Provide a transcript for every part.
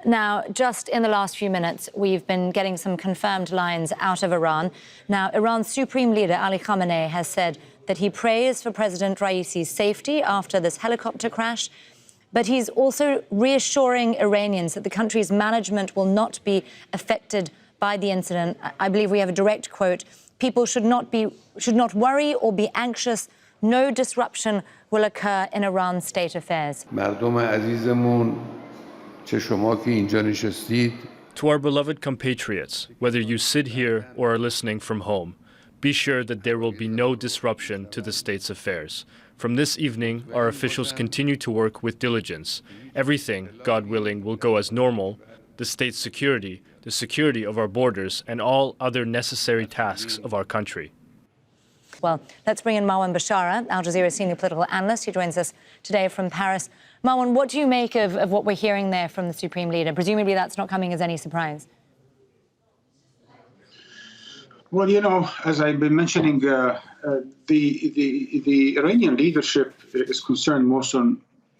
Now, just in the last few minutes, we've been getting some confirmed lines out of Iran. Now, Iran's supreme leader, Ali Khamenei, has said that he prays for President Raisi's safety after this helicopter crash, but he's also reassuring Iranians that the country's management will not be affected by the incident. I believe we have a direct quote: "People should not worry or be anxious. No disruption will occur in Iran's state affairs." To our beloved compatriots, whether you sit here or are listening from home, be sure that there will be no disruption to the state's affairs. From this evening, our officials continue to work with diligence. Everything, God willing, will go as normal. The state's security, the security of our borders, and all other necessary tasks of our country. Well, let's bring in Marwan Bishara, Al Jazeera senior political analyst. He joins us today from Paris. Marwan, what do you make of what we're hearing there from the Supreme Leader? Presumably that's not coming as any surprise. Well, you know, as I've been mentioning, the Iranian leadership is concerned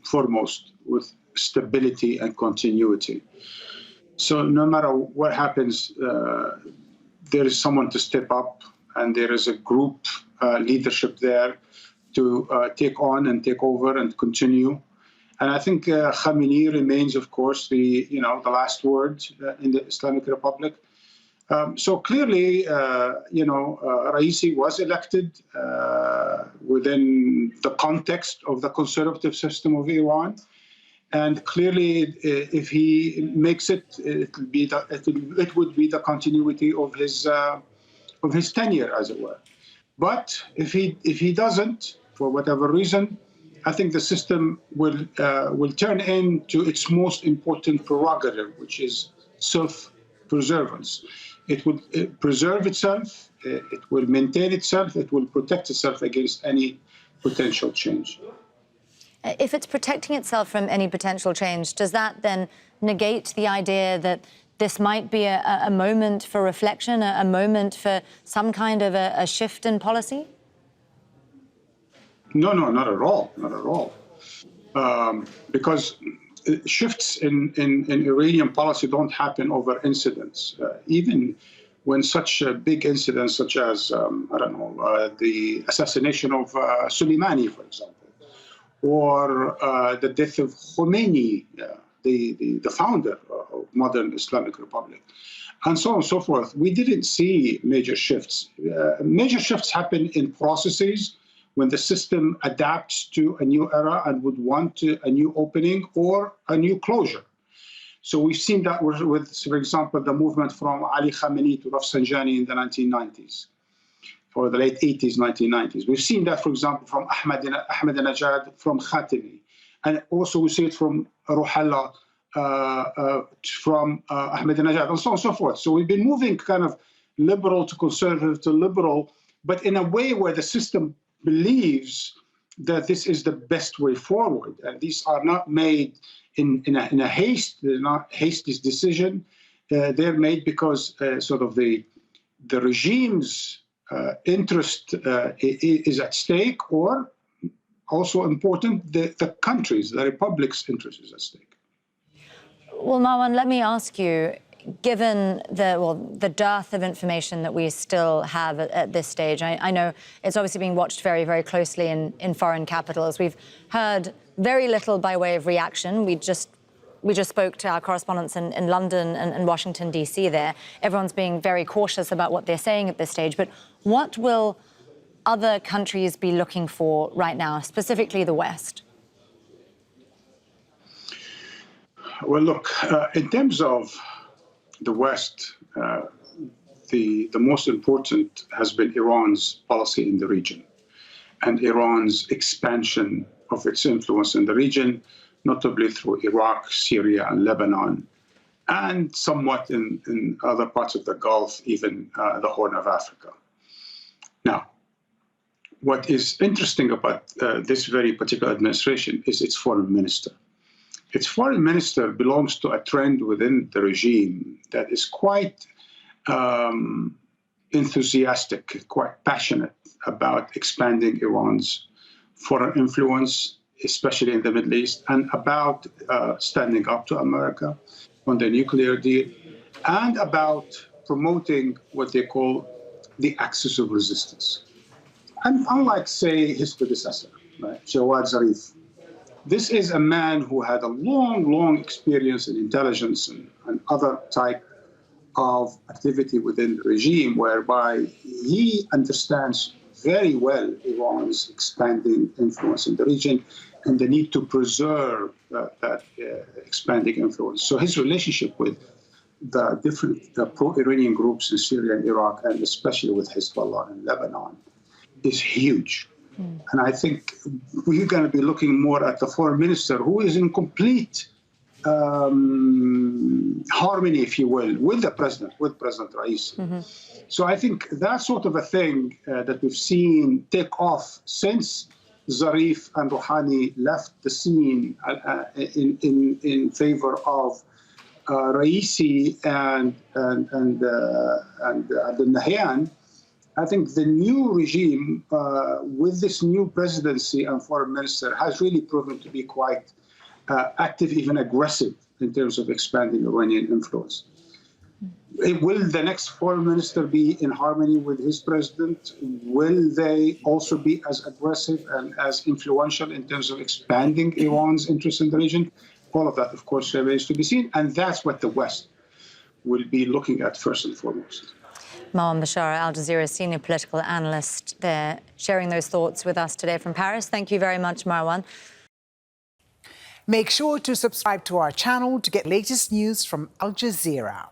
foremost with stability and continuity. So no matter what happens, there is someone to step up, and there is a group leadership there to take on and take over and continue. And I think Khamenei remains, of course, the last word in the Islamic Republic. So clearly, Raisi was elected within the context of the conservative system of Iran. And clearly, if he makes it, it would be the continuity of his tenure, as it were. But if he doesn't, for whatever reason, I think the system will turn into its most important prerogative, which is self-preservance. It will preserve itself, it will maintain itself, it will protect itself against any potential change. If it's protecting itself from any potential change, does that then negate the idea that this might be a moment for reflection, a moment for some kind of a shift in policy? No, not at all, not at all. Because shifts in Iranian policy don't happen over incidents. Even when such big incidents, such as, the assassination of Soleimani, for example, or the death of Khamenei, the founder of modern Islamic Republic, and so on and so forth, we didn't see major shifts. Major shifts happen in processes when the system adapts to a new era and would want a new opening or a new closure. So we've seen that with, for example, the movement from Ali Khamenei to Rafsanjani in the 1990s, or the late 80s, 1990s. We've seen that, for example, from Ahmadinejad, from Khatami. And also we see it from Rouhollah, from Ahmadinejad, and so on and so forth. So we've been moving kind of liberal to conservative to liberal, but in a way where the system believes that this is the best way forward. And these are not made in a haste. They're not hasty decision. They're made because sort of the regime's interest is at stake, or also important, the country's, the republic's interest is at stake. Well, Marwan, let me ask you, given the dearth of information that we still have at this stage, I know it's obviously being watched very, very closely in foreign capitals. We've heard very little by way of reaction. We just spoke to our correspondents in London and Washington, D.C. there. Everyone's being very cautious about what they're saying at this stage. But what will other countries be looking for right now, specifically the West? Well, look, in terms of the West, the most important has been Iran's policy in the region and Iran's expansion of its influence in the region, notably through Iraq, Syria, and Lebanon, and somewhat in other parts of the Gulf, even the Horn of Africa. Now, what is interesting about this very particular administration is its foreign minister. Its foreign minister belongs to a trend within the regime that is quite enthusiastic, quite passionate about expanding Iran's foreign influence, especially in the Middle East, and about standing up to America. on the nuclear deal, and about promoting what they call the axis of resistance. And unlike, say, his predecessor, right, Jawad Zarif, this is a man who had a long, long experience in intelligence and other type of activity within the regime, whereby he understands very well Iran's expanding influence in the region and the need to preserve that expanding influence. So his relationship with the different pro-Iranian groups in Syria and Iraq, and especially with Hezbollah in Lebanon, is huge. And I think we're going to be looking more at the foreign minister, who is in complete harmony, if you will, with the president, with President Raisi. So I think that sort of a thing that we've seen take off since Zarif and Rouhani left the scene in favor of Raisi and Abdel Nahyan. I think the new regime, with this new presidency and foreign minister, has really proven to be quite active, even aggressive, in terms of expanding Iranian influence. Will the next foreign minister be in harmony with his president? Will they also be as aggressive and as influential in terms of expanding Iran's interest in the region? All of that, of course, remains to be seen. And that's what the West will be looking at first and foremost. Marwan Bishara, Al Jazeera senior political analyst there, sharing those thoughts with us today from Paris. Thank you very much, Marwan. Make sure to subscribe to our channel to get latest news from Al Jazeera.